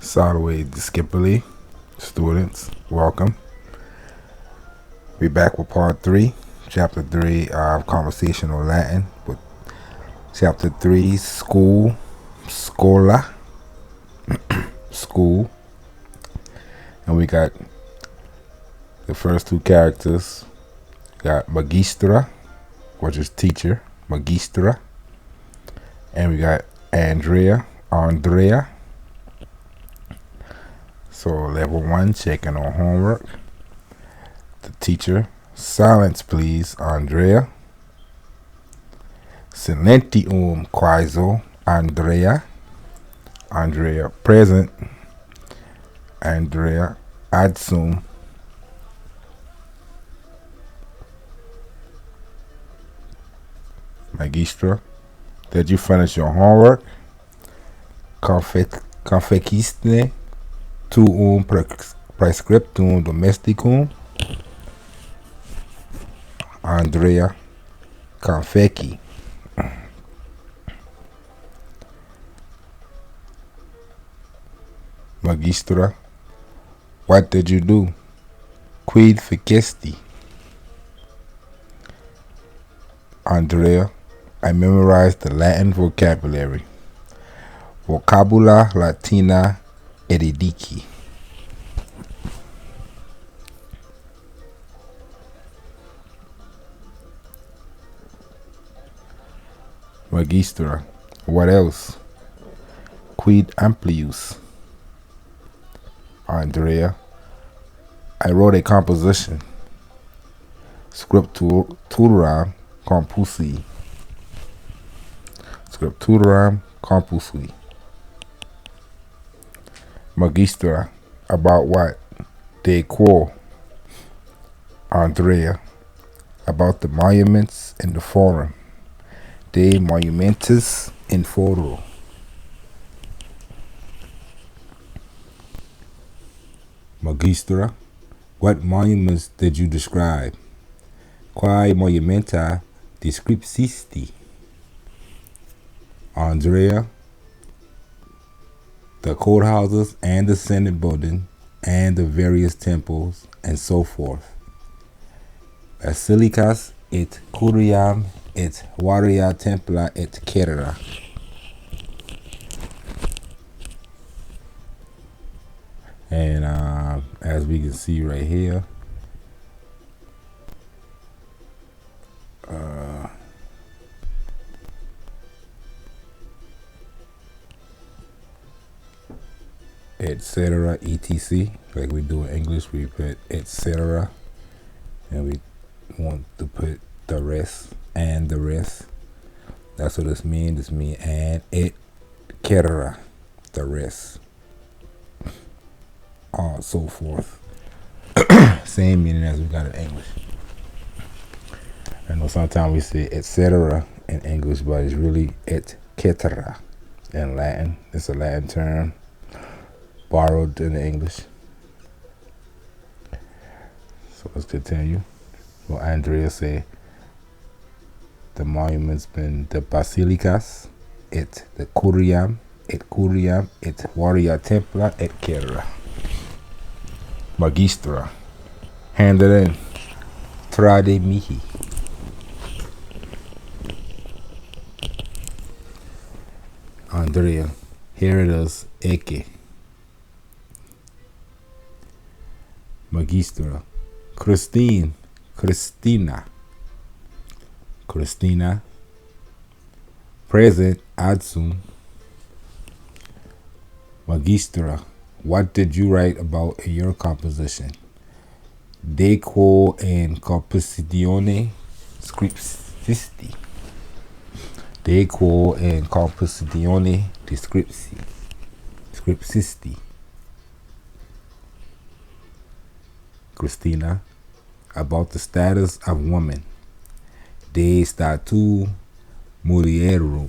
Solidway Skipperly students, welcome. We back with part 3, chapter 3 of Conversational Latin, with chapter 3, school, scola, school. And we got the first two characters. Got magistra, which is teacher, magistra. And we got Andrea. So level 1, checking on homework. The teacher, silence please, Andrea. Silentium quaeso, Andrea. Andrea, present. Andrea, adsum. Magistra, did you finish your homework? Confeciste tu prescriptum domesticum? Andrea, confeci. Magistra, what did you do? Quid fecisti? Andrea, I memorized the Latin vocabulary. Vocabula Latina eridici. Magistra, what else? Quid amplius? Andrea, I wrote a composition. Scripturam compulsi. Scripturam compulsi. Magistra, about what? De quo. Andrea, about the monuments in the forum. De monumentus in foro. Magistra, what monuments did you describe? Quae monumenta descripsisti? Andrea, the courthouses and the Senate building and the various temples and so forth. Basilicas et curiam et varia templa et caetera. And as we can see right here, etc. etc. Like we do in English, we put etc. And we want to put the rest and the rest. That's what this means. This means and et cetera, the rest. So forth. Same meaning as we got in English. I know sometimes we say etc. in English, but it's really et cetera in Latin. It's a Latin term borrowed in English. So let's continue. Well, Andrea say the monuments been the basilicas, et the curiam, et varia templa, et caetera. Magistra, hand it in. Trade mihi. Andrea, here it is. Ecce. Magistra, Christina, present adsum. Magistra, what did you write about in your composition? De quo in compositione scripsisti. De quo in compositione scripsisti. Christina, about the status of woman. De statu mulierum.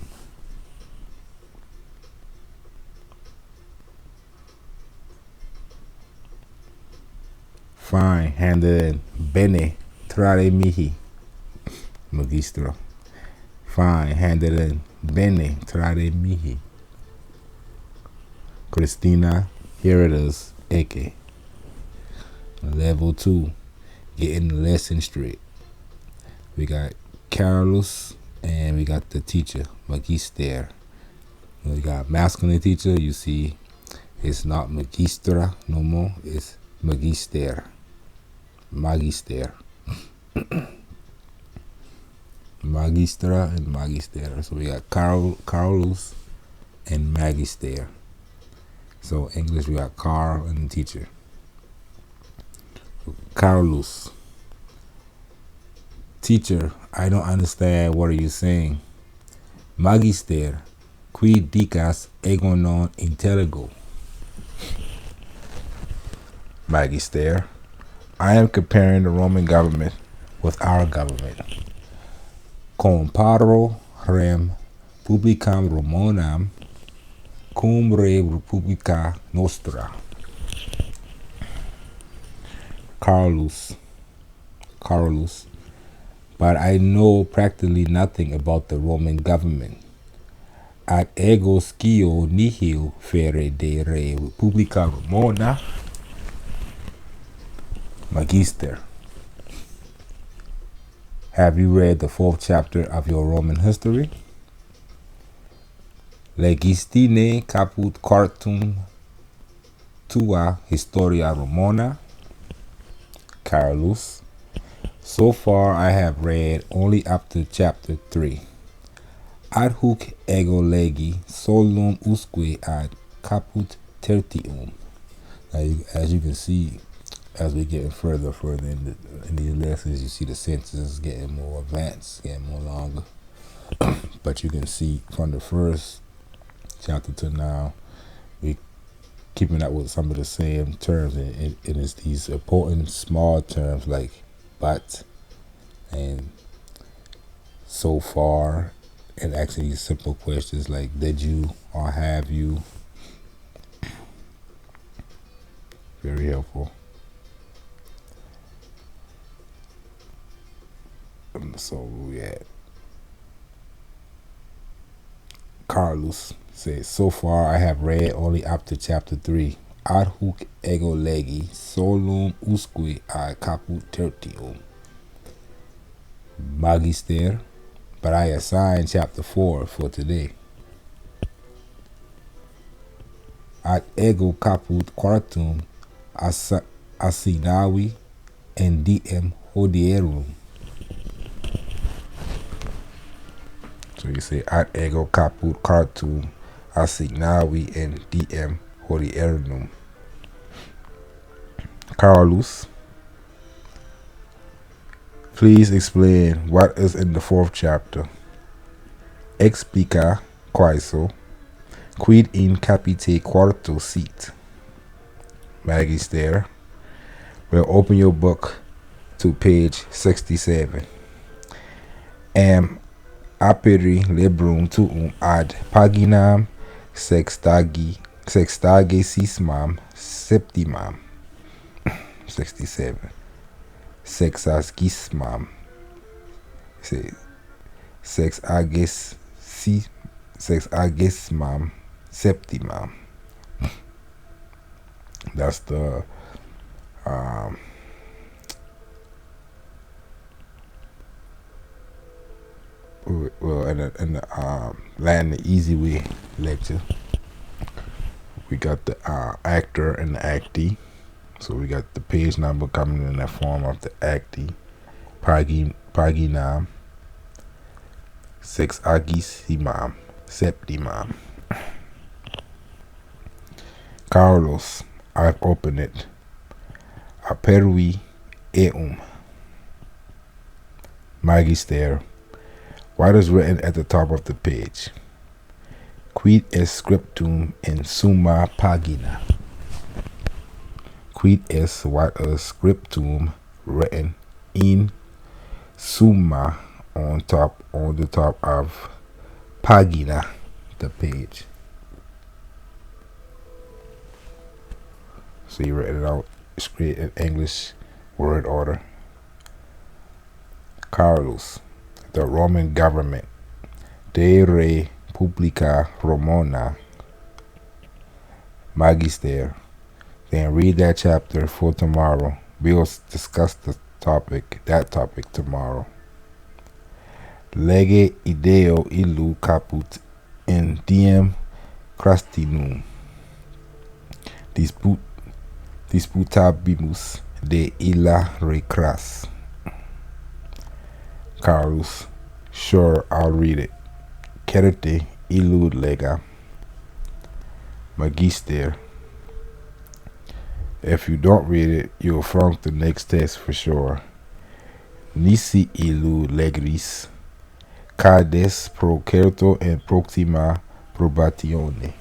Fine, hand it in. Bene, trade mihi. Magistra. Fine, hand it in. Bene, trade mihi. Christina, Here it is, Eke. Level 2, getting the lesson straight. We got Carlos and we got the teacher, Magister. We got masculine teacher, you see it's not Magistra no more, it's Magister. Magister. Magistra and Magister. So we got Carlos and Magister. So English we got Carl and the teacher. Carlos. Teacher, I don't understand what are you saying. Magister, qui dicas ego non intelligo. Magister, I am comparing the Roman government with our government. Comparo rem publicam Romanam cum re republica nostra. Carlos, but I know practically nothing about the Roman government. Ad ego scio nihil fere de re republica Romana. Magister, have you read the 4th chapter of your Roman history? Legistine caput quartum tua historia Romana. Carlos, so far I have read only up to chapter 3. Ad hoc ego legi solum usque ad caput tertium. Now, as you can see, as we get further in these lessons, you see the sentences getting more advanced, getting more longer. But you can see from the first chapter to now, we keeping up with some of the same terms, and it's these important small terms like but and so far, and actually these simple questions like did you or have you. Very helpful. So we at Carlos says, so far I have read only up to chapter 3. Ad hoc ego legi solum usque ad caput tertium. Magister, but I assigned chapter 4 for today. Ad ego caput quartum assignavi and diem hodierum. So you say ad ego caput quartum assignavi and diem hodierum. Carlos, please explain what is in the 4th chapter. Explica quaeso, quid in capite quarto sit. Magister, well, open your book to page 67. Am aperi librum tuum ad paginam sextagesismam septimam. 67. Sexagismam. Sexagismam septimam. That's the well, in the Latin the Easy Way lecture, we got the actor and the actee. So we got the page number coming in the form of the actee. Paginam sexagisimam septimam. Carlos, I've opened it. Aperui eum. Magister, what is written at the top of the page? Quid est scriptum in summa pagina. Quid est what is scriptum written in summa on the top of pagina, the page. So you write it out straight in English word order. Carlos, the Roman government, de re publica Romana. Magister, Then read that chapter for tomorrow. We'll discuss that topic tomorrow. Lege ideo illu caput in diem crastinum. Disputabimus de illa recras. Carlos, sure, I'll read it. Cerite illud lega. Magister. If you don't read it, you'll flunk the next test for sure. Nisi illud legris. Cades pro certo in proxima probatione.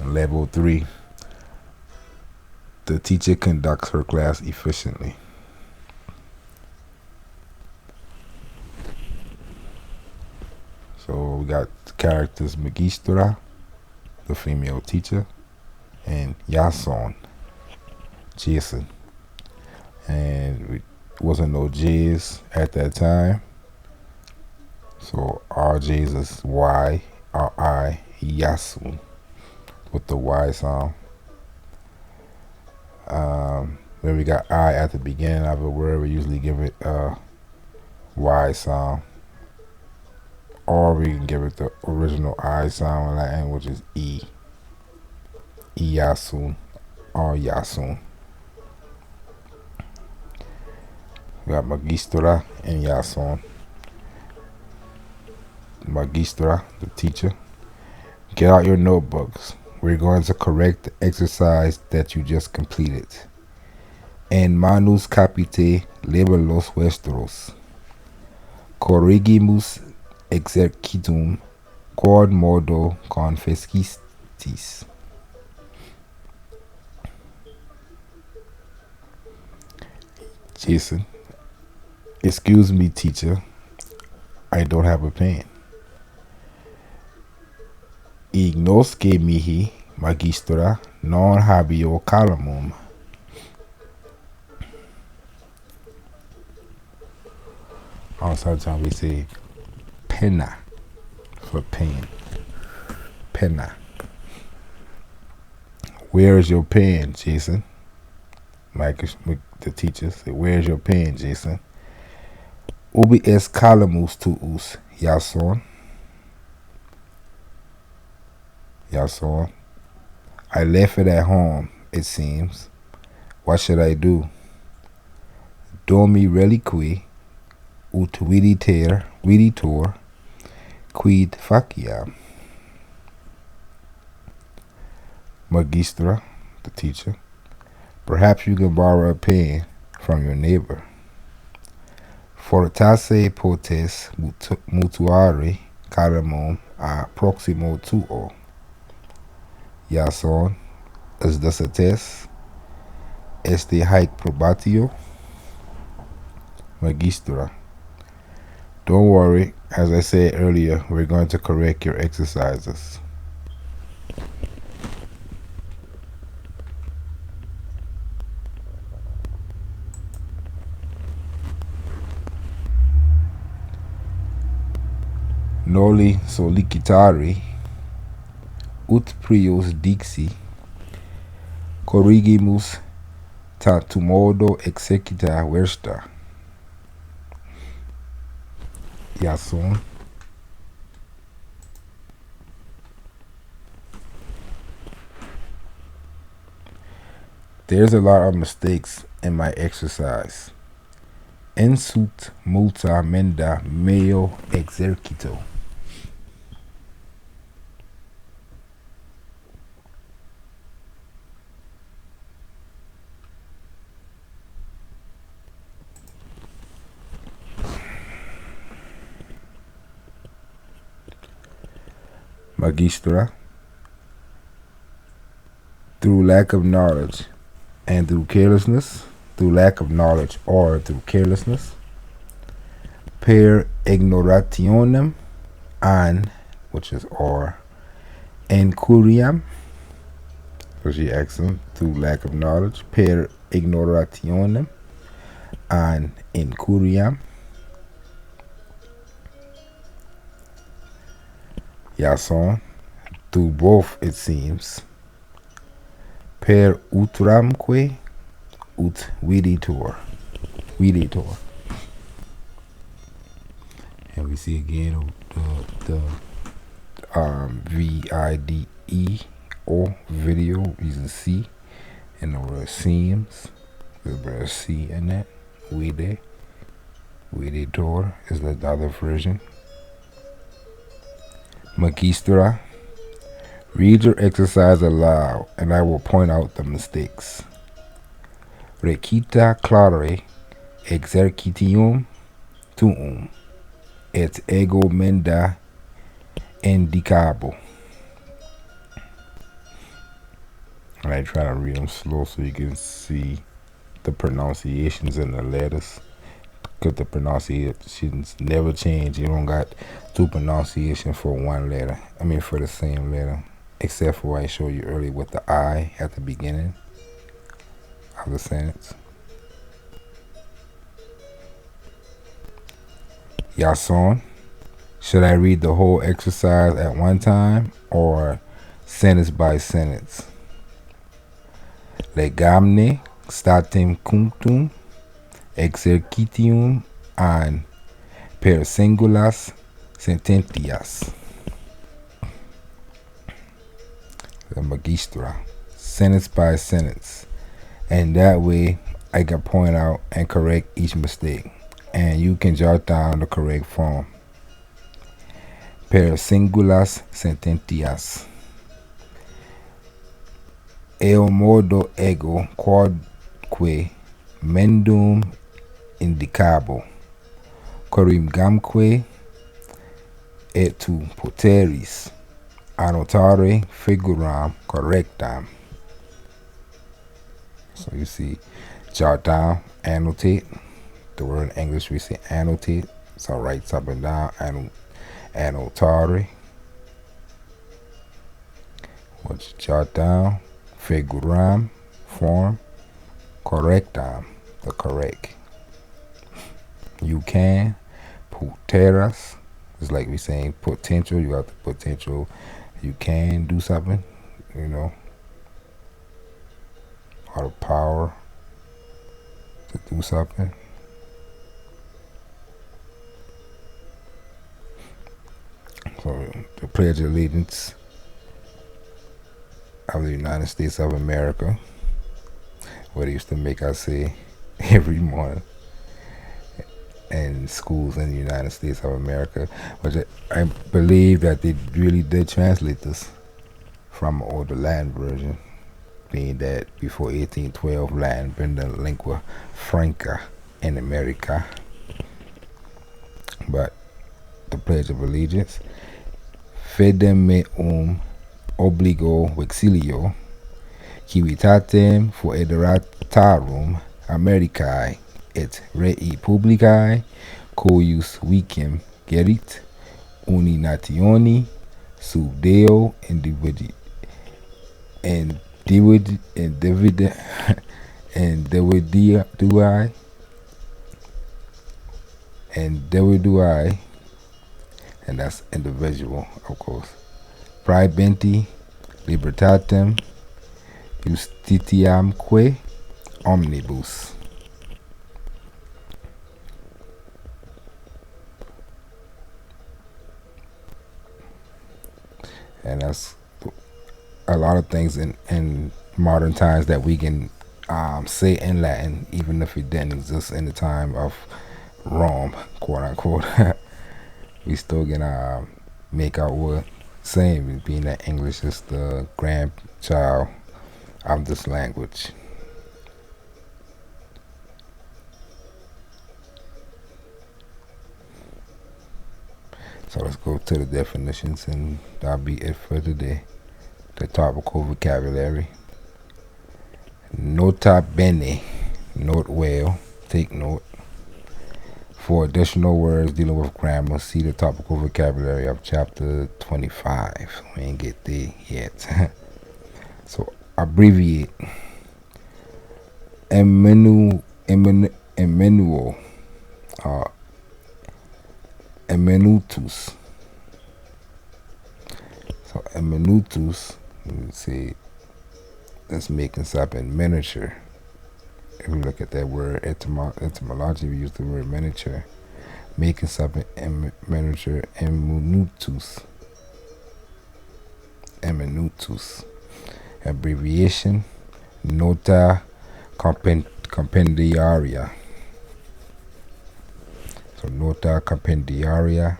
Level 3. The teacher conducts her class efficiently. So we got the characters Magistra, the female teacher, and Jason, Jason. And it wasn't no J's at that time. So our J's is Y, our I, Yasun, with the Y sound. When we got I at the beginning of a word, we usually give it a Y sound. Or we can give it the original I sound in Latin, which is E. Iyasun or Yasun. We got Magistra and Yason. Magistra, the teacher. Get out your notebooks. We're going to correct the exercise that you just completed. En manus capite levelos vuestros. Corrigimus exercitum quod modo confescistis. Jason. Excuse me, teacher. I don't have a pen. Ignosce mihi, magistra, non habeo calamum. Sometimes we say penna for pen. Penna. Where is your pen, Jason? The teacher said, where's your pen, Jason? Ubi est calamus tuus, Jason? Jason. I left it at home, it seems. What should I do? Dormi reliqui ut viditor quid faciam. Magistra, the teacher. Perhaps you can borrow a pen from your neighbor. Fortasse potes mutuare calamum a proximo tuo. Jason, as the sates, este haec probatio. Magistra. Don't worry, as I said earlier, we're going to correct your exercises. Noli solicitari ut prius dixi corrigimus tantum modo executa versta. Jason. There's a lot of mistakes in my exercise. Insut multa menda meo exercito. Magistra. Through lack of knowledge and through carelessness, through lack of knowledge or through carelessness, per ignorationem an, which is or, incuriam, so she asks him, through lack of knowledge, per ignorationem an incuriam. Yason. To both it seems. Per utramque ut viditor. Viditor. And we see again the VIDEO video using C and the word seems. The word C in that. Viditor is the other version. Magistra. Read your exercise aloud and I will point out the mistakes. Recita clare exercitium tuum et ego menda indicabo. And I try to read them slow so you can see the pronunciations in the letters. Because the pronunciations never change. You don't got two pronunciations for one letter. I mean for the same letter. Except for what I showed you earlier with the I at the beginning of the sentence. Yason. Should I read the whole exercise at one time or sentence by sentence? Legamne statim cunctum exercitium an per singulas sententias. The magistra. Sentence by sentence. And that way I can point out and correct each mistake. And you can jot down the correct form. Per singulas sententias. Eo modo ego quodque mendum indicabo. Corimgamque et tu poteris annotare figuram correctam. So you see, jot down, annotate. The word in English we say annotate. So write up and down, annotare. What you jot down, figuram, form, correctam, the correct. You can, poteras. It's like we saying potential. You got the potential. You can do something, you know, or the power to do something. So the Pledge of Allegiance of the United States of America, what they used to make us say every morning in schools in the United States of America, which I believe that they really did translate this from an older Latin version, being that before 1812 Latin been the lingua franca in America. But the Pledge of Allegiance: Fidem meum obligo vexillio, civitatem foederatarum Americae et rei publicae, cuius vicem gerit, uni nationi sub Deo individuae and that's individual, of course. Praebenti libertatem justitiamque omnibus. And that's a lot of things in modern times that we can say in Latin, even if it didn't exist in the time of Rome, quote unquote. We still can make out what saying, being that English is the grandchild of this language. So let's go to the definitions, and that'll be it for today. The topical vocabulary. Nota bene, note well, take note. For additional words dealing with grammar, see the topical vocabulary of chapter 25. We ain't get there yet. So abbreviate. Emmanuel, emmenutus. minutus. Let me see. That's making something miniature. If we look at that word etymology, we use the word miniature. Making something miniature. Minutus. Abbreviation. Nota compendiaria. So nota compendiaria.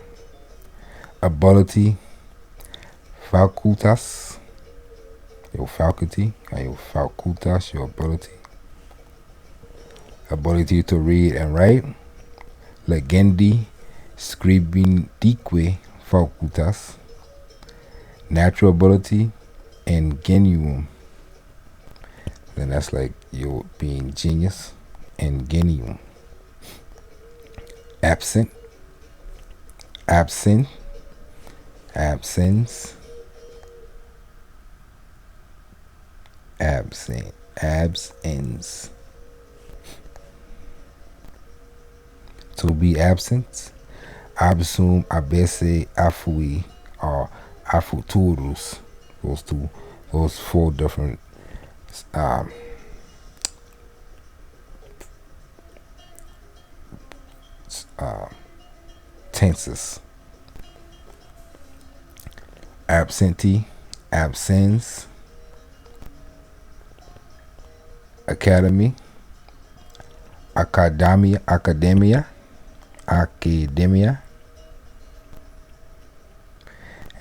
Ability. Facultas. Your faculty. Your facultas. Your ability. Ability to read and write. Legendi scribindique facultas. Natural ability. Ingenium. Then that's like you being genius. Ingenium. Absent. Absence. Absent. Absence. To be absent. Absum, abese, afui, or afuturus. Those four different tenses. Absentee, absence, academy, academia.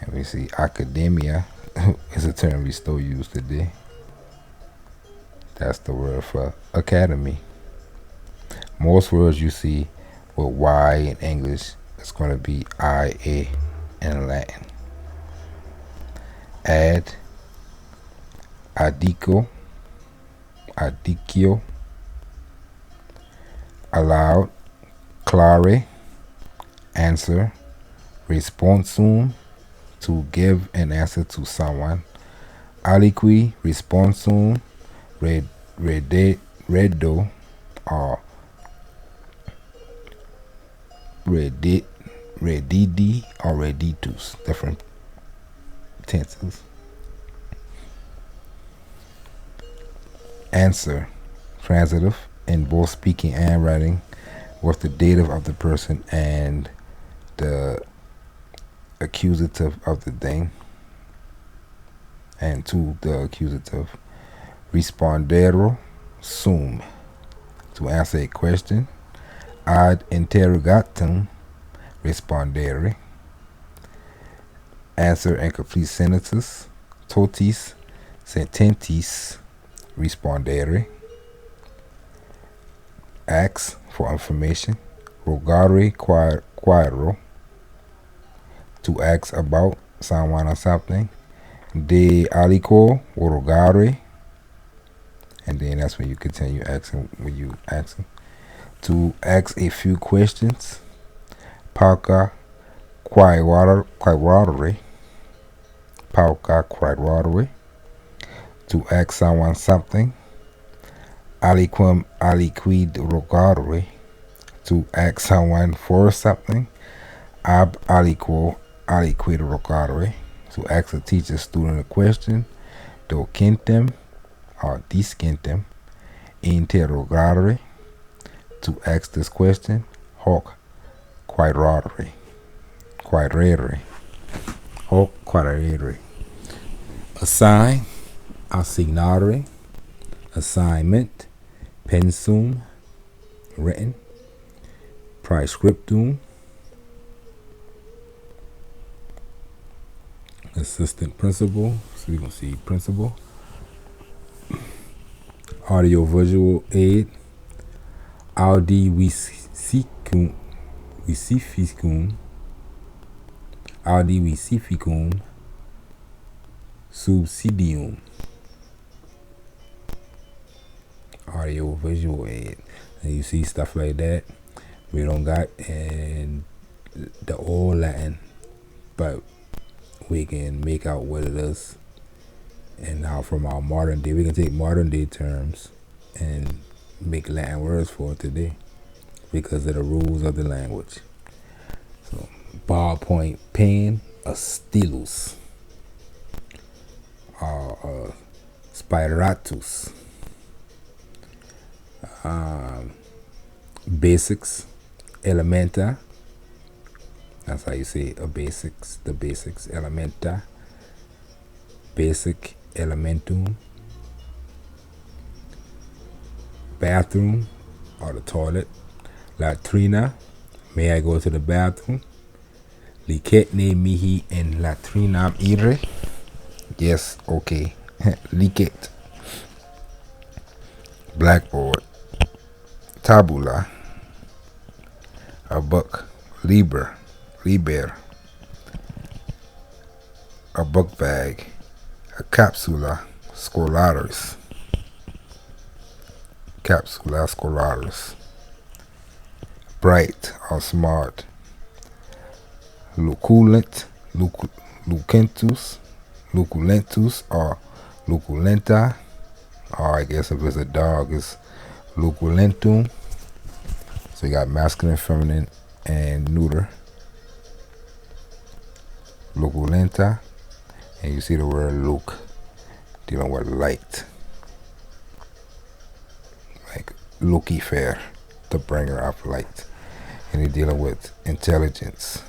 And we see academia is a term we still use today. That's the word for academy. Most words you see with Y in English, it's going to be IA in Latin. Ad, adicio, allowed, clare, answer, responsum, to give an answer to someone, aliqui, responsum, redo, or redidi, or reditus, different tenses. Answer, transitive, in both speaking and writing, with the dative of the person and the accusative of the thing, and to the accusative. Respondere sum, to answer a question. Ad interrogatum respondere, answer incomplete sentences. Totis sententis respondere, ask for information. Rogare quaero, to ask about someone or something. De alico rogare, and then that's when you continue asking. When you asking to ask a few questions. Pauca quaerare, to ask someone something. Aliquid rogare, to ask someone for something. Ab aliquid rogare, to ask a teacher student a question. Docentem or discentem interrogare, to ask this question. Hoc quaerere, hoc quaerere. Assign, assignare, assignment. Pensum, written. Prescriptum, assistant principal. So we're going to see principal. Audio visual aid. Audi visificum. Audi visificum subsidium. Audio visual aid. And you see stuff like that we don't got in the old Latin, but we can make out what it is. And now from our modern day, we can take modern day terms and make Latin words for it today because of the rules of the language. So ballpoint pen, a stylus. or spiratus. Basics, elementa. That's how you say a basics. The basics, elementa, basic, elementum. Bathroom or the toilet. Latrina. May I go to the bathroom? Licetne mihi en latrinam ire. Yes, okay. Licet. Blackboard. Tabula. A book. Liber. A book bag. A capsula scolaris. Capsula scolaris. Bright or smart. Luculent. Lucentus. Luculentus or luculenta. Or I guess if it's a dog, it's luculentum. So you got masculine, feminine, and neuter. Luculenta. And you see the word Luke, dealing with light. Like Lucifer, the bringer of light. And you're dealing with intelligence.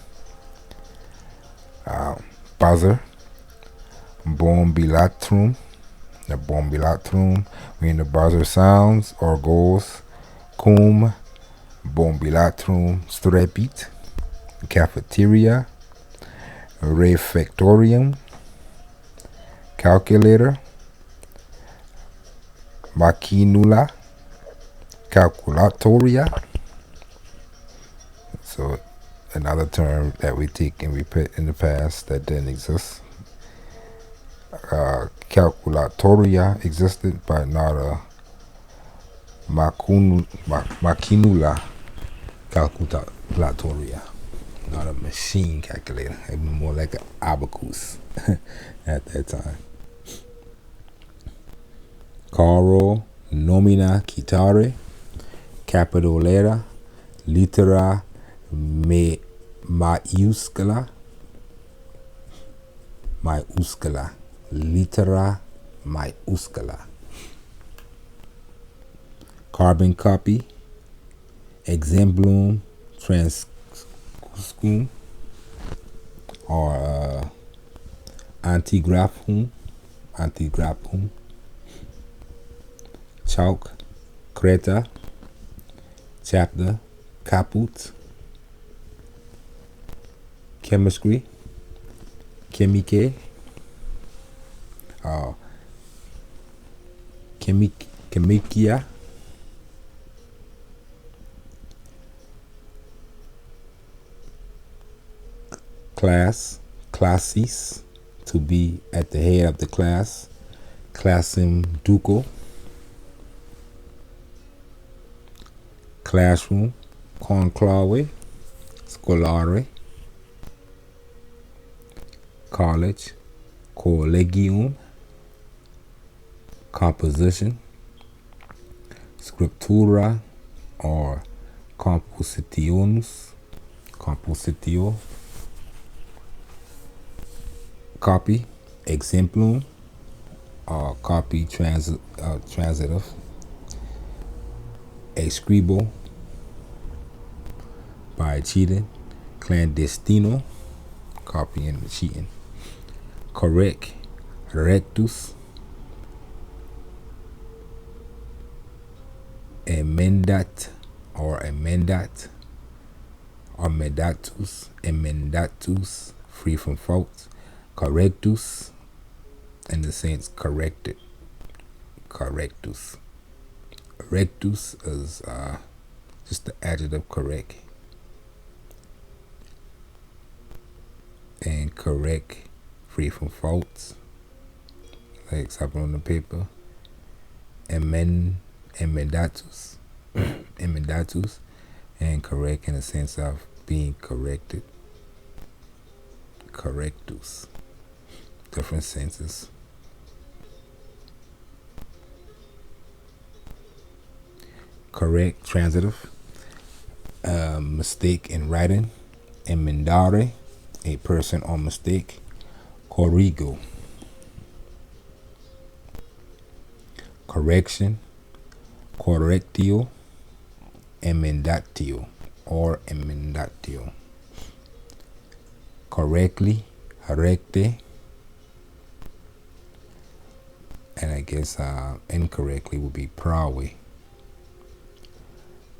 Buzzer. Bombilatrum. The bombilatrum, when the buzzer sounds or goes. Cum. Bombilatrum strepit. Cafeteria. Refectorium. Calculator. Machinula. Calculatoria. So another term that we take and we put in the past that didn't exist. Calculatoria existed, but not a machinula calculatoria. Not a machine calculator. It was more like an abacus at that time. Caro, nomina, citare, capitolera, littera, maiuscula, littera, maiuscula. Carbon copy, exemplum, transcuscum, or antigraphum, chalk, creta, chapter, caput, chemistry, chemicae, chemicia, class, classis, to be at the head of the class, classim duco, classroom, conclave, scolare, college, collegium, composition, scriptura or compositio, copy, exemplum, or copy transitive, escribo, by cheating, clandestino, copying and cheating, correct, rectus, emendat, emendatus, free from fault, correctus, in the sense corrected, correctus. Rectus is just the adjective correct, and correct, free from faults, like example on the paper. Emendatus, and correct in the sense of being corrected. Correctus, different senses. Correct, transitive, mistake in writing. Emendare, a person on mistake. Corrigo, correction, correctio, emendatio, or emendatio. Correctly, recte, and I guess incorrectly would be prave.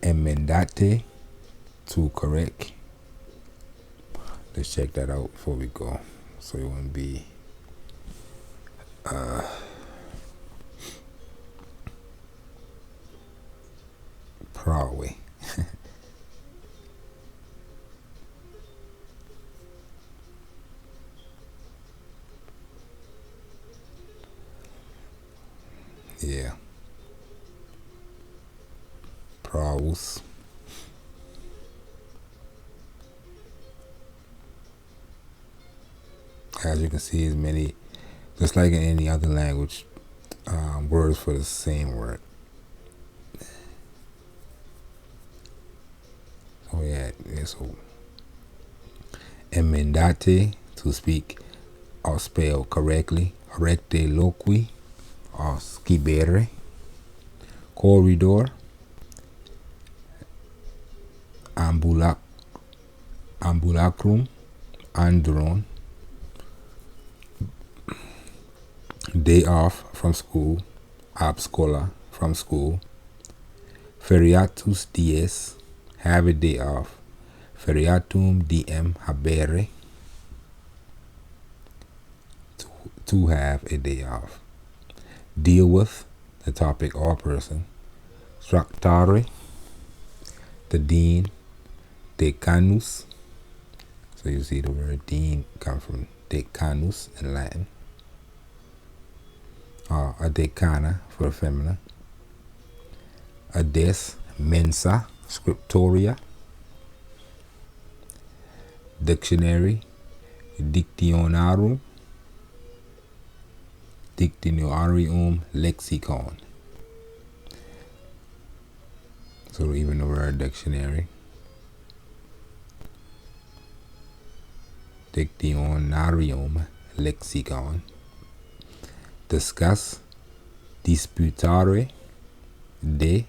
Emendate, to correct. Let's check that out before we go, so it wouldn't be prave. Yeah, pravus. As you can see, as many, just like in any other language, words for the same word. Oh yeah, so emendate, to speak or spell correctly. Recte loqui, or scibere. Corridor. Ambulacrum. Andron. Day off from school. Ab schola, from school. Feriatus dies, have a day off. Feriatum diem habere, to have a day off. Deal with, the topic or person. Structare, the dean. Decanus, so you see the word dean come from decanus in Latin. A decana for the feminine. A des, mensa, scriptoria. Dictionary, dictionarium. Dictionarium lexicon. So even the word dictionary. Dictionarium lexicon. Discuss, disputare, de.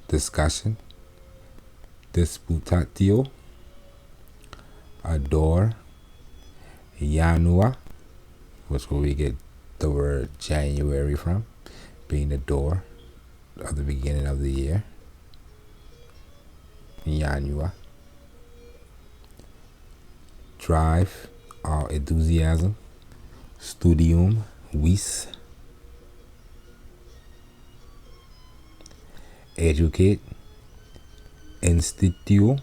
Discussion, disputatio. Adore, Janua, which where we get the word January from, being the door of the beginning of the year. Janua. Drive, or enthusiasm. Studium, vis. Educate, institutio.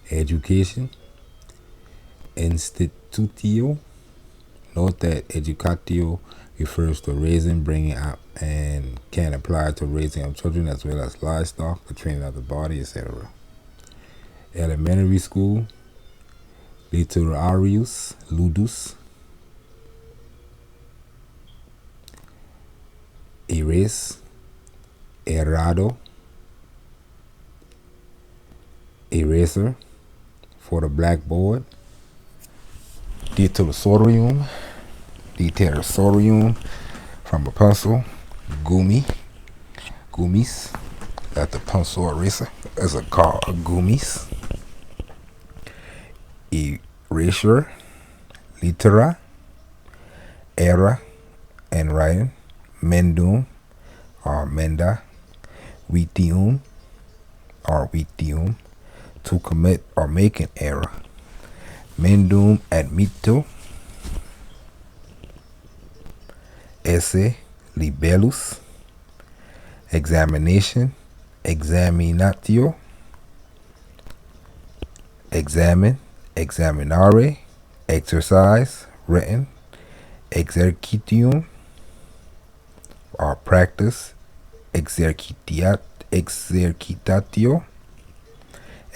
Education, institutio. Note that educatio refers to raising, bringing up, and can apply to raising of children as well as livestock, the training of the body, etc. Elementary school, literarius, ludus. Erase, errado. Eraser, for the blackboard. Deterrorium, from a pencil. Gumi, gummies, that's the pencil eraser, as a called gummies. Erasure, litera, era, and writing. Mendum, or menda. Vitium, or vitium, to commit or make an error. Mendum admitto. Esse, libellus. Examination, examinatio. Examine, examinare. Exercise, written. Exercitium, or practice. Exercitatio.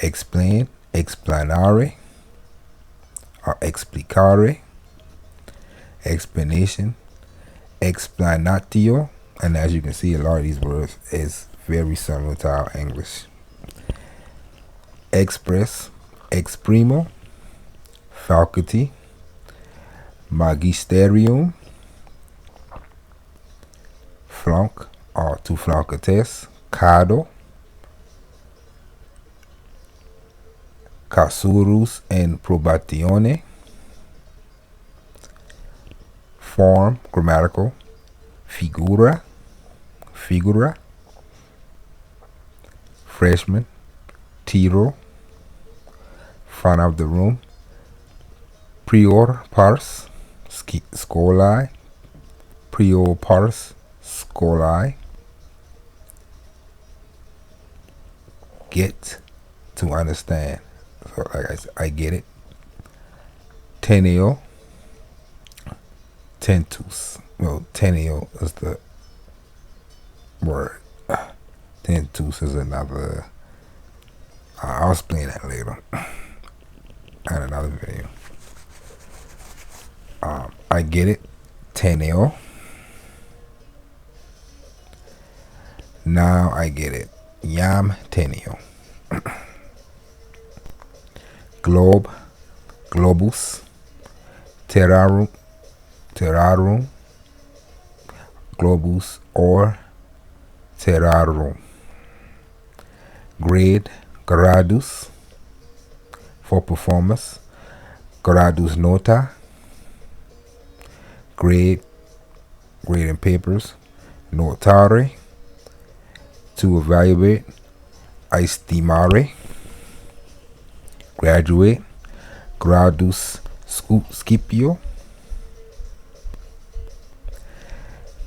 Explain, explanare, or explicare. Explanation, explanatio. And as you can see, a lot of these words is very similar to our English. Express, exprimo, faculty. Magisterium, flunk or to flunk a test. Cado, casurus in probatione. Form, grammatical. Figura, freshman. Tiro, front of the room. Prior pars, scoli. Prior pars, scoli. Get, to understand. So like I get it. Teneo, tentus. Well, teneo is the word. Tentus is another. I'll explain that later in another video. I get it. Teneo. Now I get it. Yam teneo. Globe, globus. Terrarum, globus or terrarum. Grade, gradus, for performance. Gradus nota, grading papers. Notare, to evaluate. Estimare, graduate. Gradus scipio,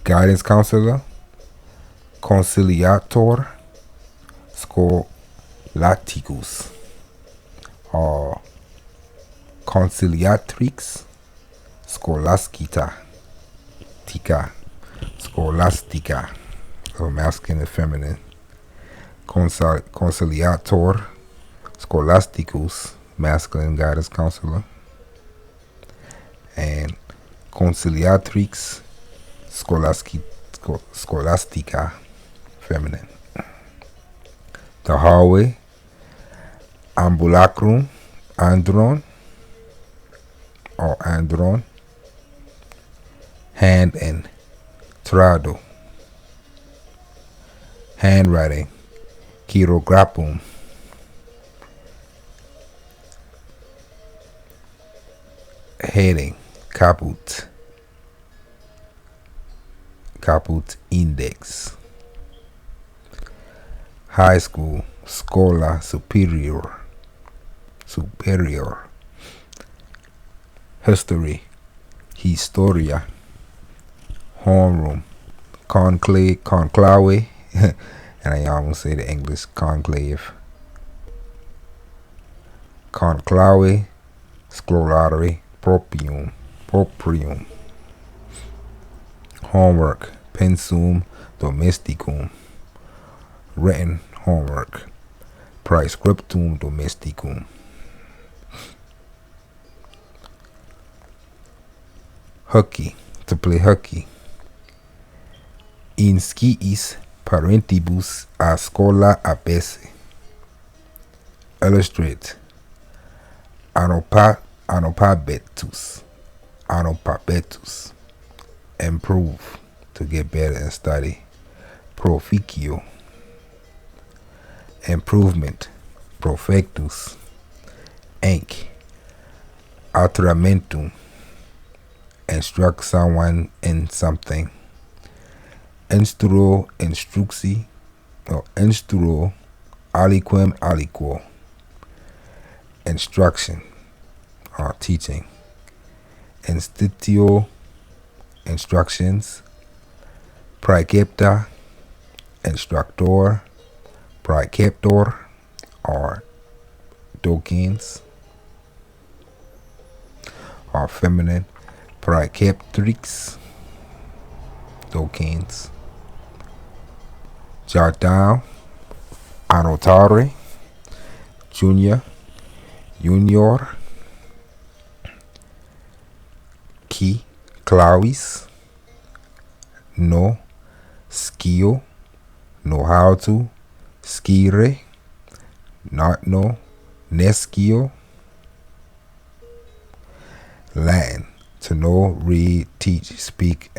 guidance counselor. Conciliator, scholaticus, or conciliatrix, scholastica, so masculine and feminine. Conciliator, scholasticus, masculine guidance counselor, and conciliatrix, scholastica, feminine. The hallway. Ambulacrum, andron or andron. Hand and trado, handwriting. Chirographum, heading. Caput index. High school. Scola superior. History. Historia. Homeroom. Conclave. And I almost say the English conclave. Conclave. Scrolatory. Proprium. Homework. Pensum domesticum. Written homework. Praescriptum domesticum. Hockey, to play hockey. In skiis parentibus a scola apesse. Illustrate. Anopabetus. Improve, to get better and study. Proficio. Improvement. Profectus. Ink. Alteramentum. Instruct someone in something. Instruo, instruxi, or instruo, aliquem, aliquo. Instruction, or teaching. Institutio, instructions. Praecepta, instructor. Praeceptor, or docens, or feminine. Praeceptrix, docens. Jardin, annotare. Junior, qui, clavis. No, skio, know how to. Skire, not know. Nescio. Latin, To know, read, teach, speak,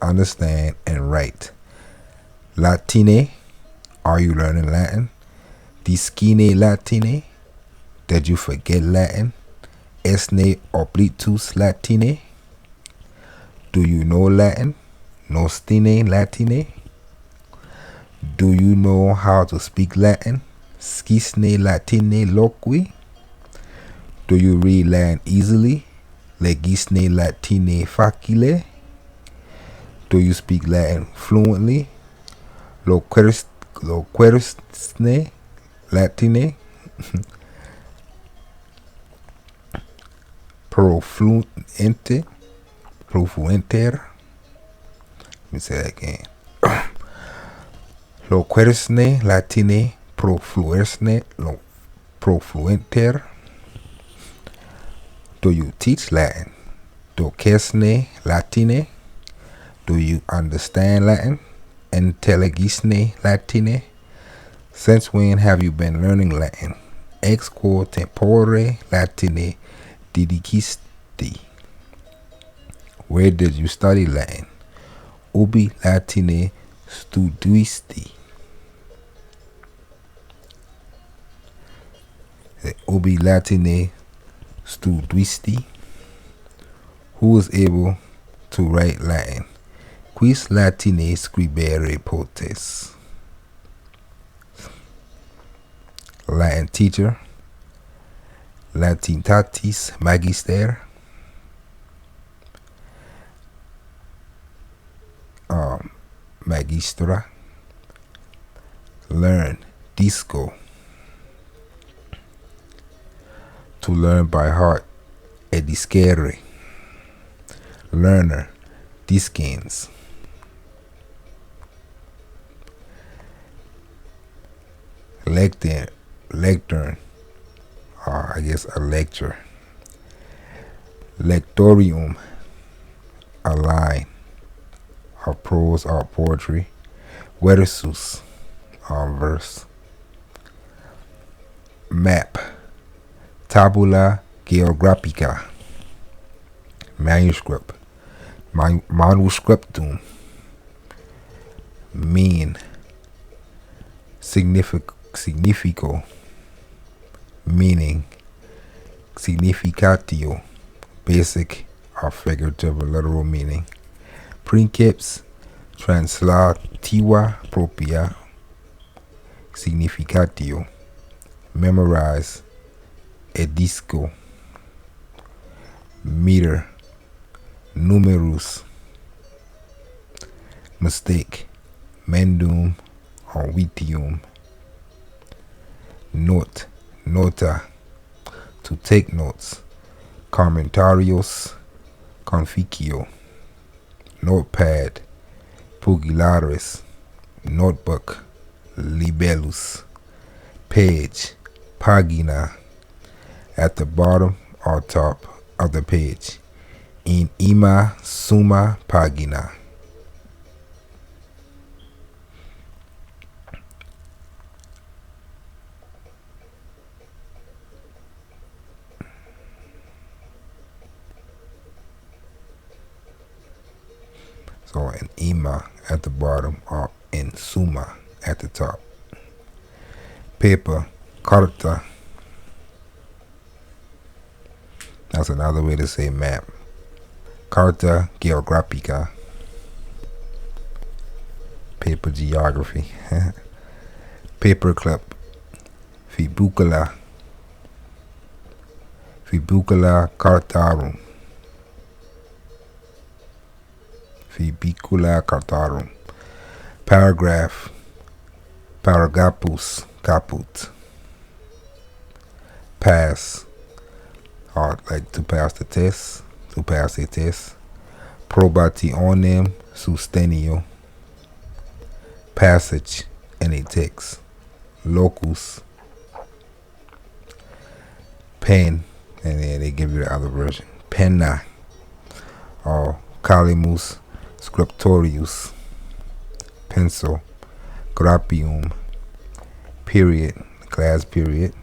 understand, and write. Latine, are you learning Latin? Discine Latine, did you forget Latin? Esne oblitus Latine, do you know Latin? Nostine Latine, do you know how to speak Latin? Scisne Latine loqui, do you read Latin easily? Legisne Latine facile, do you speak Latin fluently? Loquerisne Latine profluenter. Let me say that again. Loquerisne Latine profluenter. Do you teach Latin? Docesne Latine, do you understand Latin? Intelligisne Latine, since when have you been learning Latin? Ex quo tempore Latine didicisti, where did you study Latin? Ubi Latine studiisti, ubi Latine studiisti, who is able to write Latin? Quis Latine scribere potes? Latin teacher. Latinitatis magister. Magistra. Learn. Disco. To learn by heart. Ediscere. Learner. Discans. Lectern, I guess a lecture. Lectorium, a line, or prose or poetry. Versus, verse. Map. Tabula geographica. Manuscript. Manuscriptum. Mean. Significo, meaning. Significatio, basic or figurative or literal meaning. Princeps translativa propria significatio, memorize. Edisco, meter. Numerus, mistake. Mendum or vitium. Note, nota, to take notes. Commentarios, conficio. Notepad, pugilaris. Notebook, libellus. Page, pagina, at the bottom or top of the page. In ima summa pagina. So in ima at the bottom or in summa at the top. Paper, carta. That's another way to say map. Carta geographica. Paper geography. Paperclip. Fibula. Fibula cartarum. Fibula cartarum. Paragraph. Paragapus. Caput. Pass. Or like to pass the test. To pass a test. Probationem sustenio. Passage in a text. Locus. Pen. And then they give you the other version. Penna. Or calimus scriptorius. Pencil. Grappium. Period. Class period.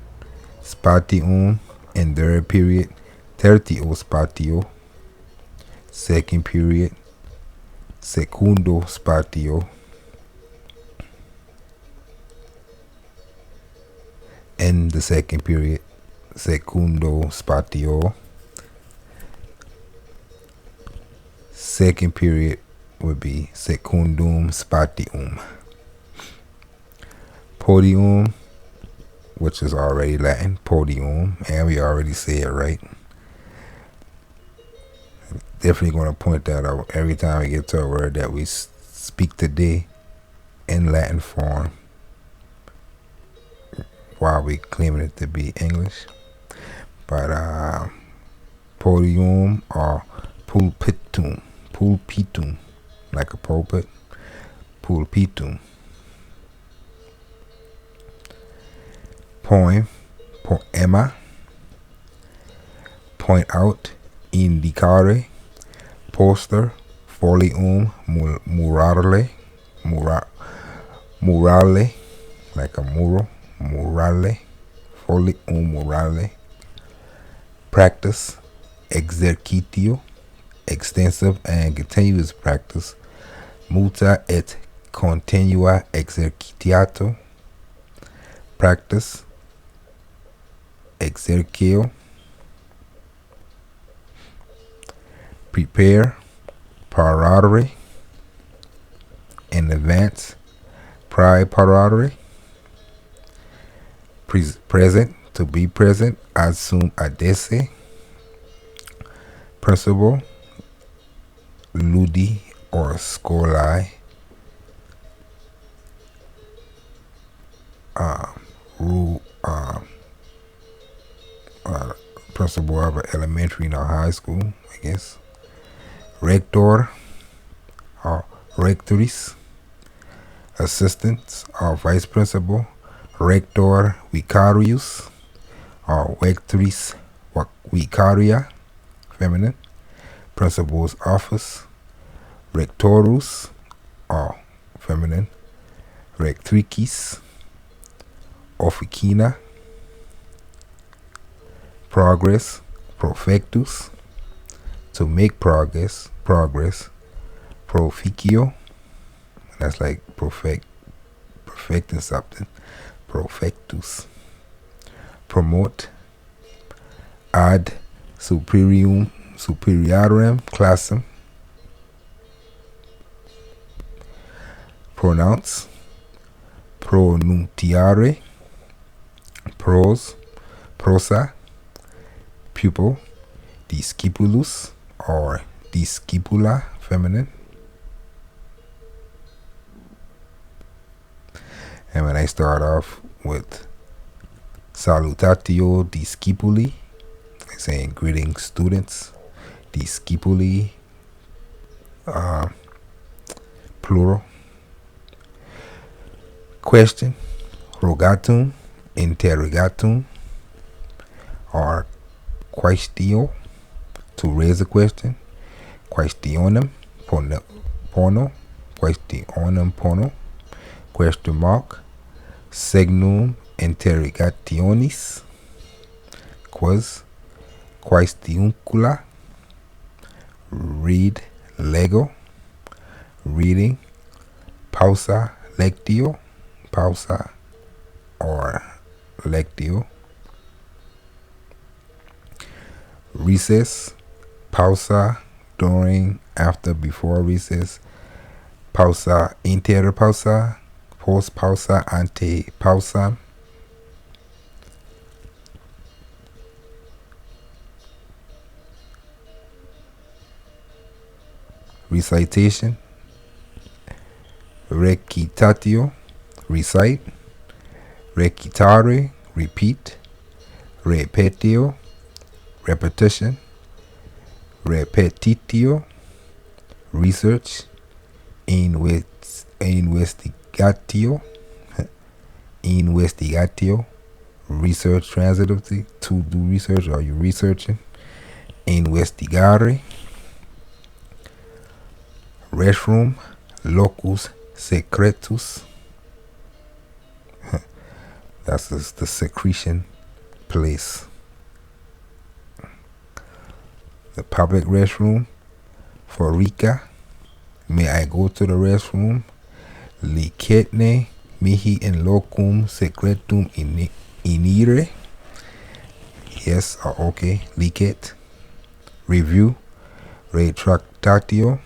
Spatium. And third period. Tertio spatio. second period, secundo spatio, in the second period, secundo spatio. Second period would be secundum spatium. Podium, which is already Latin, podium, and we already say it right. Definitely going to point that out every time we get to a word that we speak today in Latin form while we claiming it to be English. But podium or pulpitum, like a pulpit, pulpitum. Poem, poema, point out, indicare, poster, folium, murale, murale, like a mural, murale, folium, murale, practice, exercitio, extensive and continuous practice, multa et continua exercitiato, practice, exercio, prepare, parare, in advance, praeparare, present, to be present, assum adesse, principal, ludi or scolae, principal of an elementary or high school, I guess. Rector or rectoris, assistants or vice principal. Rector vicarius or rectoris vicaria, feminine. Principal's office. Rectorus or feminine. Rectricis, officina. Progress, profectus, to make progress, proficio, that's like perfecting something, profectus, promote, ad superiorem classem, pronounce, pronuntiare, prosa, pupil, discipulus or discipula, feminine. And when I start off with salutatio discipuli, I'm saying greeting students, discipuli, plural. Question, rogatum, interrogatum, or quaestio, to raise a question. Questionem pono, questionem pono, question mark. Signum interrogationis, quas, quaestiuncula, read, lego, reading. Pausa lectio, pausa or lectio. Recess, pausa, during, after, before recess. Pausa, inter pausa, post pausa, ante pausa. Recitation, recitatio, recite. Recitare, repeat. Repetio, repetition. Repetitio, research. Investigatio, research transitively, to do research, or you researching. Investigare, restroom. Locus secretus, that's the secretion place. The public restroom. for Rika. May I go to the restroom? Licetne mihi in locum secretum inire. Yes or okay. Licet. Review. Retractatio.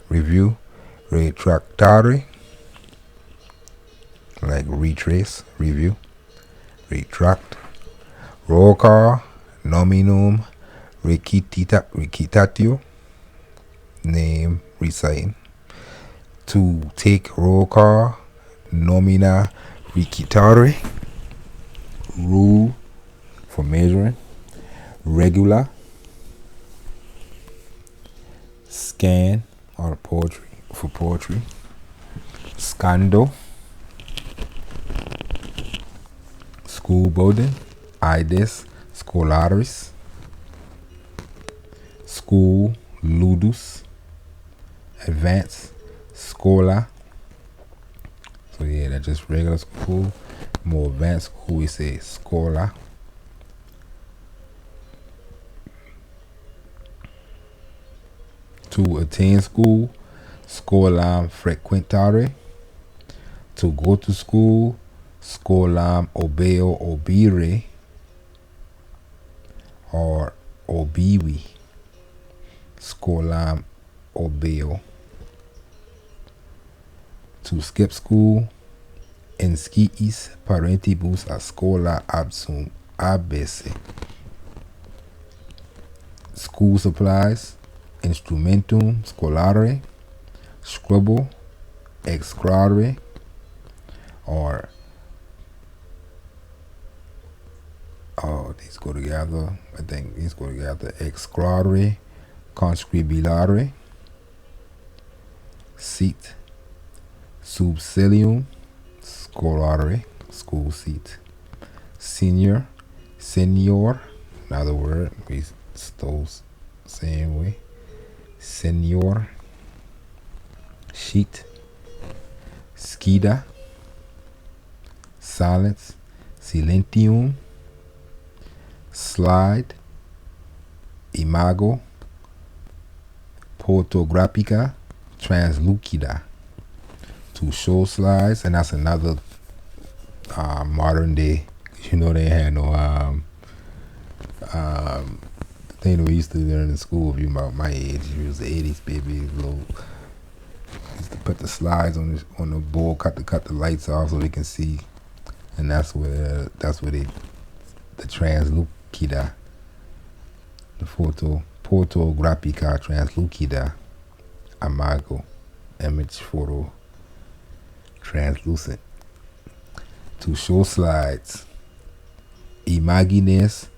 Review. Retractare. Like retrace. Review. Retract. Roll call. Nominum. Requitatio. Name. Reciting. To take roll call. Nomina requitare. Rule for measuring. Regular. Scan or poetry for poetry. Scando. School building. Ides scholaris. School ludus. Advanced Scola. So yeah, that's just regular school. More advanced school, we say Scola. To attend school, Scolam frequentare. To go to school, Scolam obeo obire or obiwi. Scolam obeo. To skip school, insciis parentibus a scola absum abesse. School supplies, instrumentum scholare, scribble, excrare, or these go together. I think these go together. Excrare, conscribilare, seat. Subcilium scholare, school seat. Senior, another word we stole same way. Senior. Sheet. Skida. Silence. Silentium. Slide. Imago. Portographica. Translucida. To show slides, and that's another modern day. You know, they had no thing that we used to learn in school. If you about my age, you was the 80s, baby. Used to put the slides on the board, cut the lights off so they can see, and that's where the translucida, the portographica translucida, imago, image photo. Translucent. To show slides. Imagines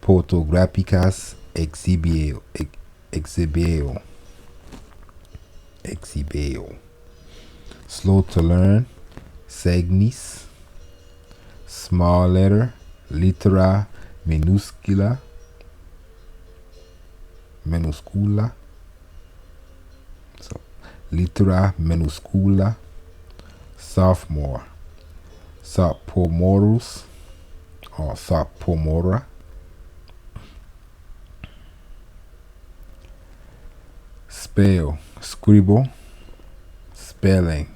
photographicas exhibeo. Slow to learn. Segnis. Small letter. Litera minuscula. So litera minuscula. Sophomore. Sophomorus or sophomora. Spell, scribble. Spelling,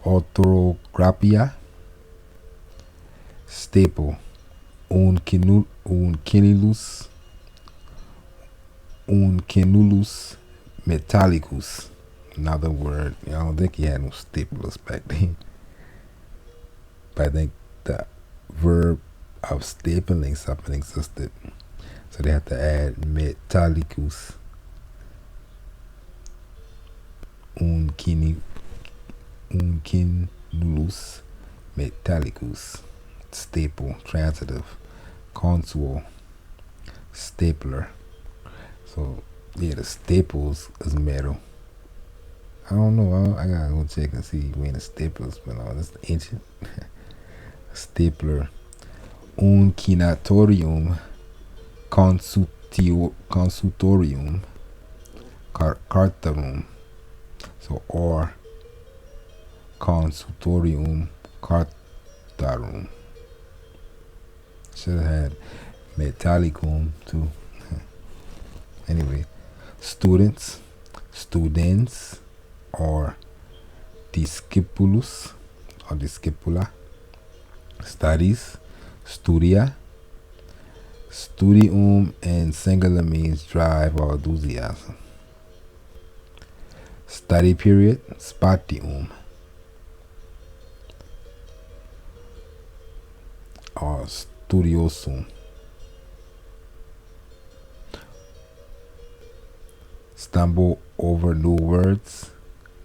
orthographia. Staple, uncinulus metallicus. Another word. I don't think he had no staplers back then. But I think the verb of stapling something existed. So they have to add metallicus. Uncinulus metallicus. Staple, transitive. Consual, stapler. So yeah, the staples is metal. I don't know. I gotta go check and see when the staplers, but no, that's ancient. Stapler. Uncinatorium. Consultorium. Cartarum. So or consultorium cartarum. Should have had metallicum too. Anyway, students. studens or discipulus or discipula, studies, studia. Studium in singular means drive or enthusiasm. Study period, spatium or studiosum. Stumble over new words,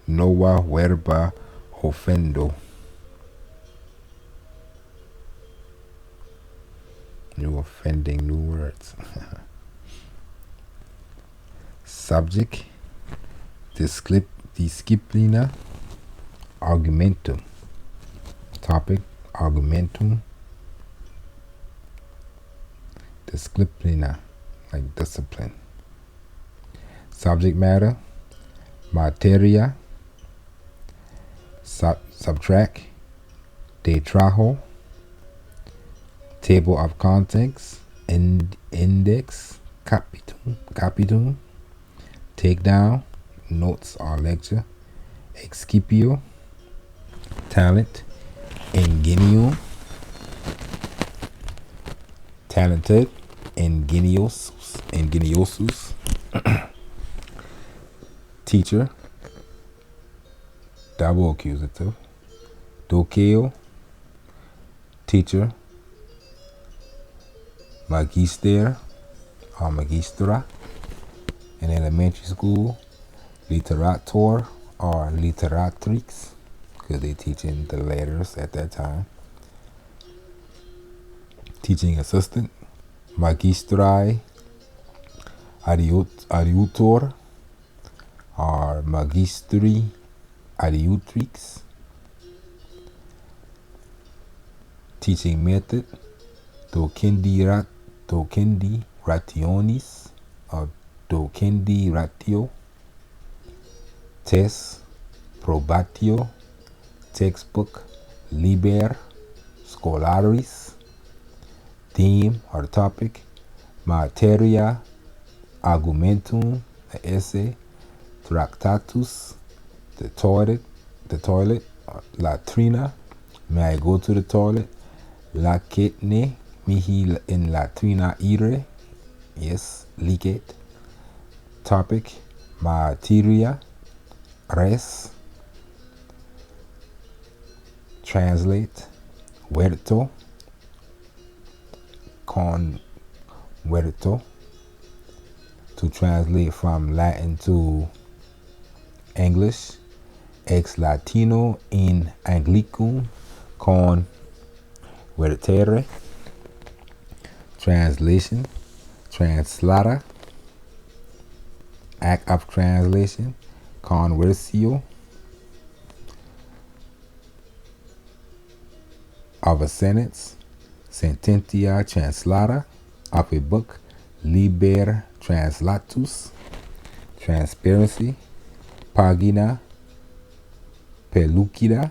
nova verba ofendo. New offending new words. Subject, disciplina, argumentum. Topic, argumentum. Disciplina, like discipline. Subject matter, materia. Subtract, detrajo. Table of contents, index, capitum. Take down, notes or lecture. Excipio, talent. Ingenio, talented. Ingeniosus. Teacher, double accusative. Doceo, teacher. Magister or magistra in elementary school. Literator or literatrix, because they teaching the letters at that time. Teaching assistant. Magistri adiutor or magistri adiutrix. Teaching method. Docendi rationis or docendi ratio. Test, probatio, textbook, liber, scholaris. Theme or topic, materia, argumentum, the essay, tractatus, the toilet, latrina, may I go to the toilet, lacetne, mihi in latrina ire, yes, licet. Topic, materia, res. Translate, verto, converto, to translate from Latin to English. Ex Latino in Anglicum convertere. Translation, translata. Act of translation, conversio. Of a sentence, sententia translata. Of a book, liber translatus. Transparency, pagina pellucida.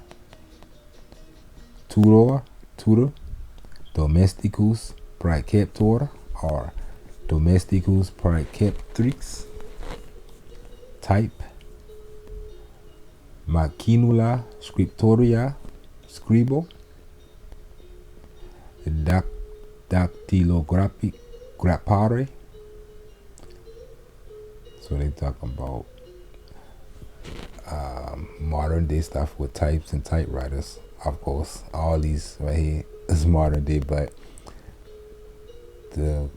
Tutor. Domesticus praeceptor or domesticus praeceptrix. Type, machinula scriptoria, scribo. Dactylographare. So they talk about modern day stuff with types and typewriters. Of course, all these right here is modern day, but the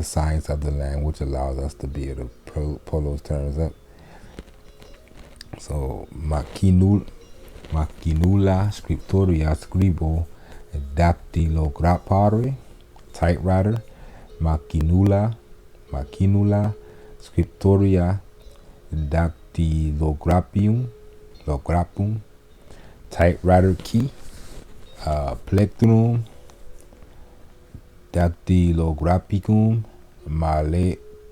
science of the language allows us to be able to pull those terms up. So machinula scriptoria scribo, dactylographare, typewriter. Machinula scriptoria dactylographium, typewriter key. Plectrum dactylographicum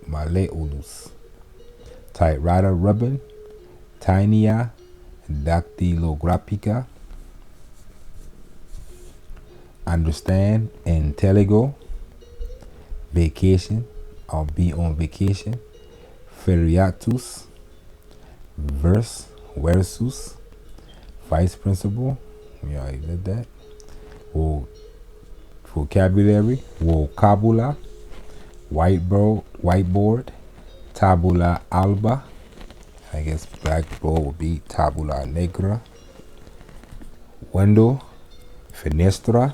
maleolus. Typewriter ribbon, tinea dactylographica. Understand, intelligo. Vacation or be on vacation. feriatus, versus, vice principal. We already did that. Vocabulary, vocabula, whiteboard, tabula alba. I guess blackboard would be tabula negra. Window, fenestra,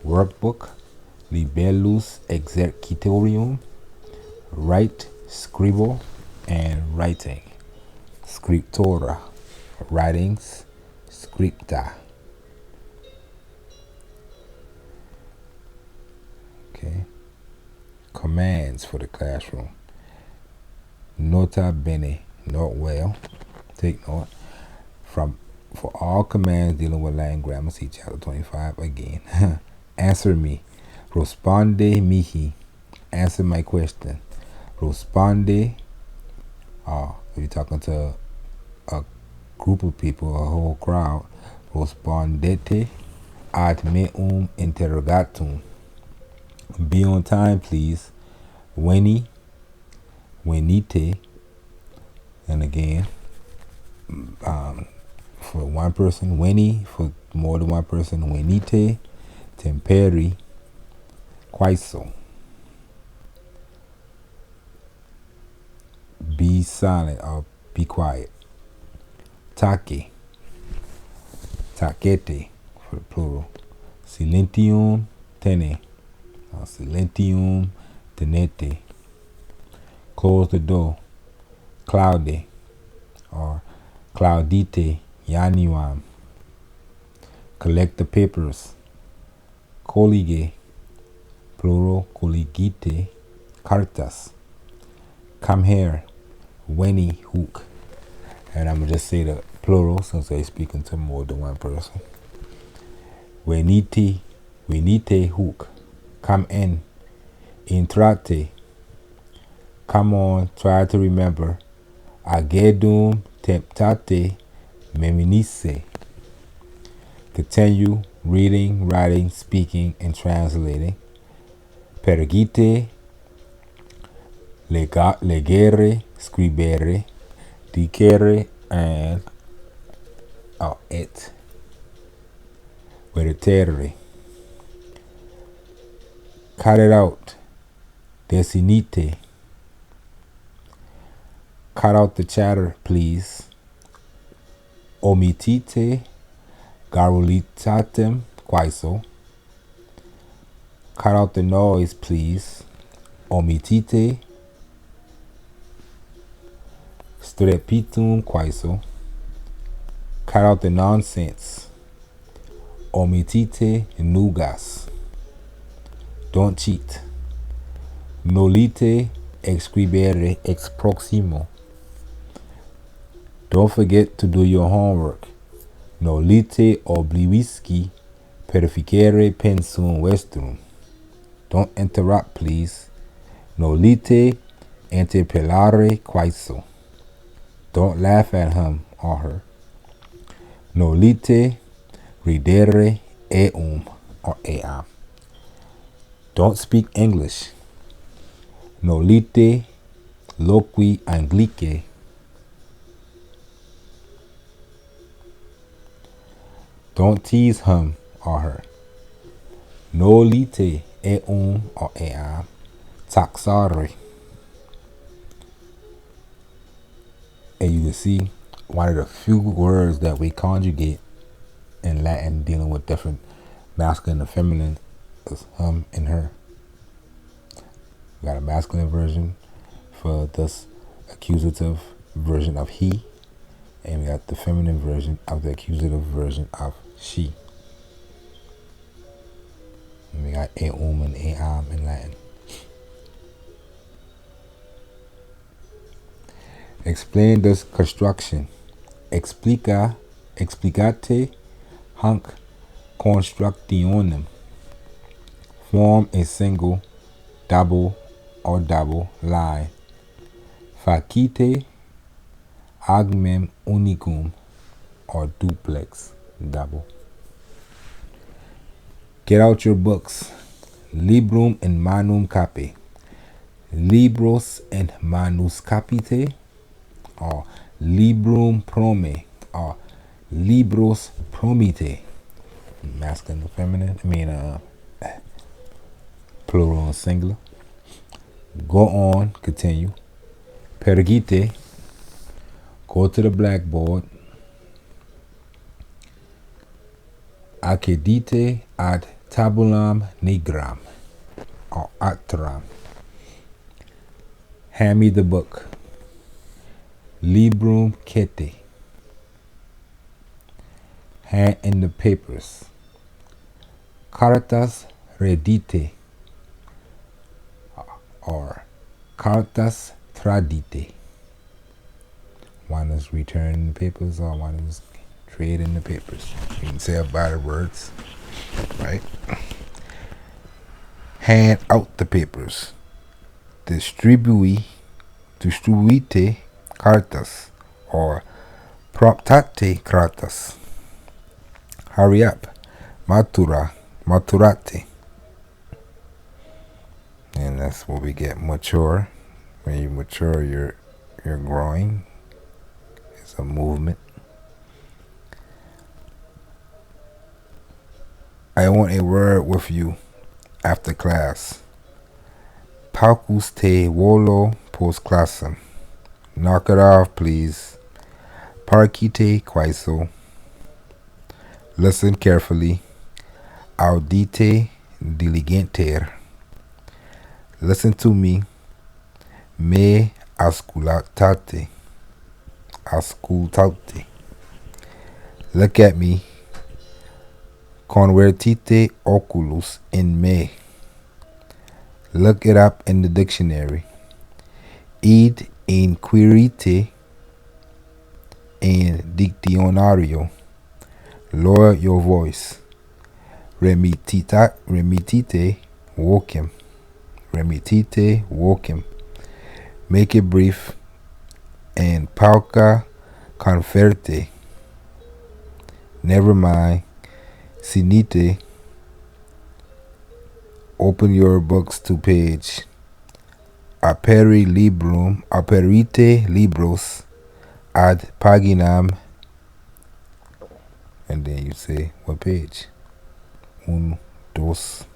workbook, libellus exercitorium, write, scribble, and writing. Scriptura, writings, scripta. Okay. Commands for the classroom. Nota bene, note well, take note. For all commands dealing with Latin grammar, see chapter 25 again. Answer me. Responde mihi. Answer my question. Responde. If you're talking to a group of people, a whole crowd, respondete ad meum interrogatum. Be on time, please. Venite. And again, for one person, veni. For more than one person, venite. Temperi. Quaiso. Be silent or be quiet. Take. Takete for the plural. Silentium tene. Silentium tenete. Close the door. Claude or claudite januam. Collect the papers. Collige, plural, colligite, cartas. Come here. Veni hook. And I'm going to just say the plural since they're speaking to more than one person. Venite hook. Come in. Intrate. Come on, try to remember. Agedum temptate meminice. Continue reading, writing, speaking, and translating. Pergite, legere, scribere, dicere, and et. Veritere. Cut it out. Desinite. Cut out the chatter, please. Omitite garulitatem quaiso. Cut out the noise, please. Omitite strepitum quaiso. Cut out the nonsense. Omitite nugas. Don't cheat. Nolite excribere ex proximo. Don't forget to do your homework. Nolite oblivisci perficere pensum vestrum. Don't interrupt, please. Nolite interpellare quaiso. Don't laugh at him or her. Nolite ridere eum or eam. Don't speak English. Nolite loqui Anglice. Don't tease him or her. Nolite eum or eam taxare. And you can see one of the few words that we conjugate in Latin dealing with different masculine and feminine is him and her. We got a masculine version for this accusative version of he, and we got the feminine version of the accusative version of she. And we got eum and eam in Latin. Explain this construction. Explicate hanc constructionem. Form a single, double, or double line. Facite agmem unicum or duplex double. Get out your books. Librum in manum cape. libros en manus capite, or librum prome, or libros promite. Masculine and feminine. Plural and singular. Go on, continue. Pergite, go to the blackboard. Accedite ad tabulam nigram, or actram. Hand me the book. Librum cete. Hand in the papers. Cartas redite, or cartas tradite. One is return the papers, or one is trade in the papers. You can say about the words, right? Hand out the papers. Distribute cartas, or proptate cartas. Hurry up. Maturate. And that's where we get mature. When you mature, you're growing. It's a movement. I want a word with you after class. Paucus te volo post classum. Knock it off, please. Parcite quaeso. Listen carefully. Audite diligenter. Listen to me. Me ascultate. Ascultate. Look at me. Convertite oculus in me. Look it up in the dictionary. Id inquirite in dictionario. Lower your voice. Remitite vocem. Remitite vocem. Make it brief. And pauca conferte. Never mind. Sinite. Open your books to page. Aperite libros ad paginam. And then you say, what page? Un, dos.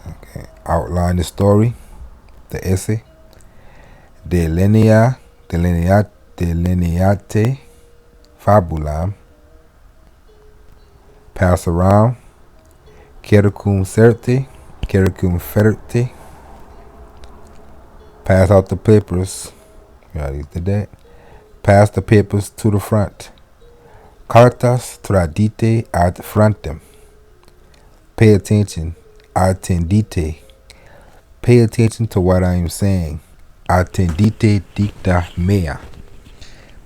Okay. Outline the story, the essay. Delineate fabulam. Pass around. Cercum ferte. Pass out the papers. We already did that. Pass the papers to the front. Cartas tradite ad frontem. Pay attention. Attendite. Pay attention to what I am saying. Attendite dicta mea.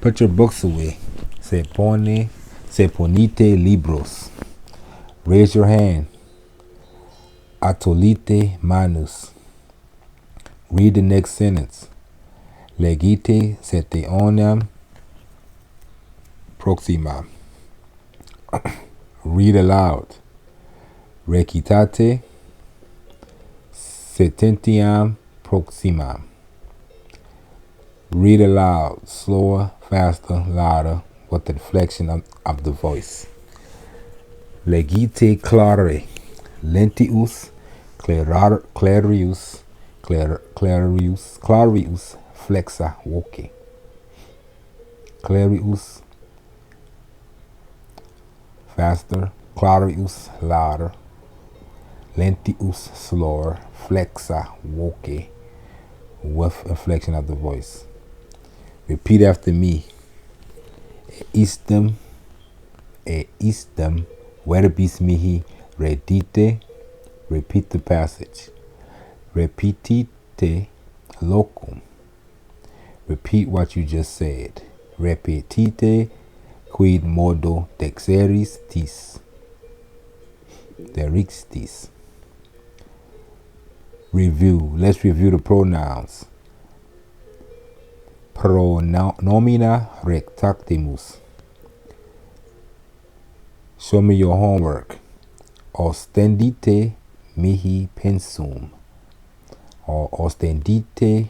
Put your books away. Se ponite libros. Raise your hand. Atolite manus. Read the next sentence. Legite setionem proximam. Read aloud. Recitate setentiam proximam. Read aloud, slower, faster, louder, with the inflection of the voice. Legite clare. Lentius clarius flexa voce. Clarius faster, clarius louder, lentius slower, flexa voce with inflection of the voice. Repeat after me. Istem verbis mihi redite. Repeat the passage. Repetite locum. Repeat what you just said. Repetite quid modo dexeristis. Derixtis. Review. Let's review the pronouns. Pronomina rectactimus. Show me your homework. ostendite mihi pensum, or ostendite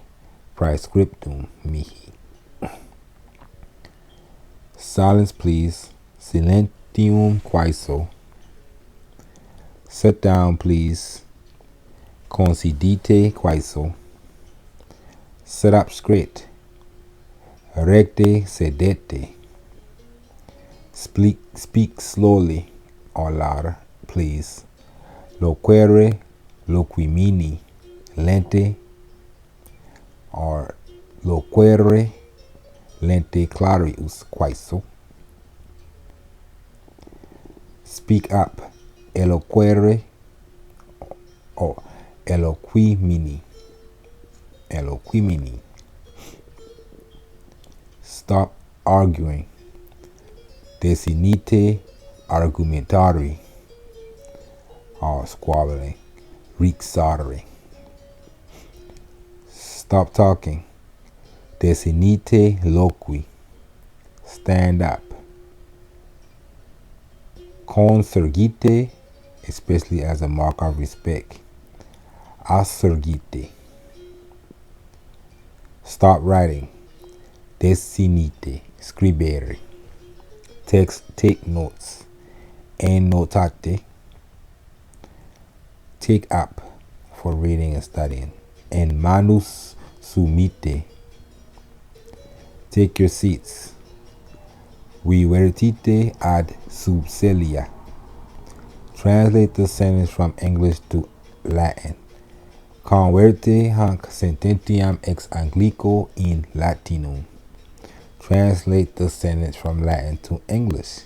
praescriptum mihi. Silence, please. Silentium quaeso. Sit down, please. Considite quaeso. Sit up straight. Recte sedete. Speak slowly or louder, please. Loquere loquimini lente, or loquere lente clarius quaeso. Speak up. Eloquere or eloquimini. Eloquimini. Stop arguing. Desinite argumentari, or squabbling. Rixare. Stop talking. Desinite loqui. Stand up. Consurgite, especially as a mark of respect. Assurgite. Stop writing. Desinite. Scribere. Take notes. Ennotate. Take up for reading and studying. En manus sumite. Take your seats. Revertite ad subcelia. Translate the sentence from English to Latin. Converte hanc sententiam ex Anglico in Latinum. Translate the sentence from Latin to English.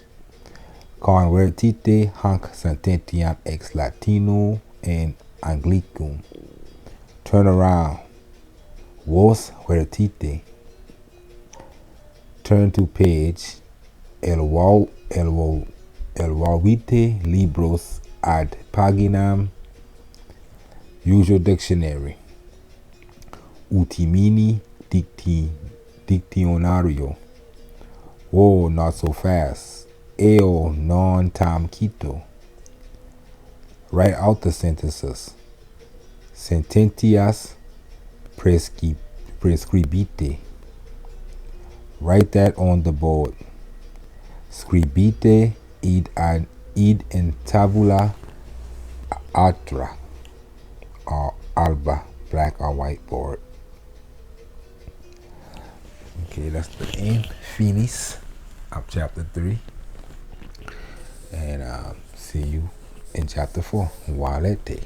Convertite hanc sententiam ex Latino in Anglicum. Turn around. Vos vertite. Turn to page. Elvolvite libros ad paginam. Use your dictionary. Utimini dictionario. Whoa, not so fast. Eo non tam quito. Write out the sentences. Sententias prescribite. Write that on the board. Scribite id in tabula atra, or alba, black or white board. Okay, that's the end. Finis of chapter 3. And see you in chapter 4. Walete.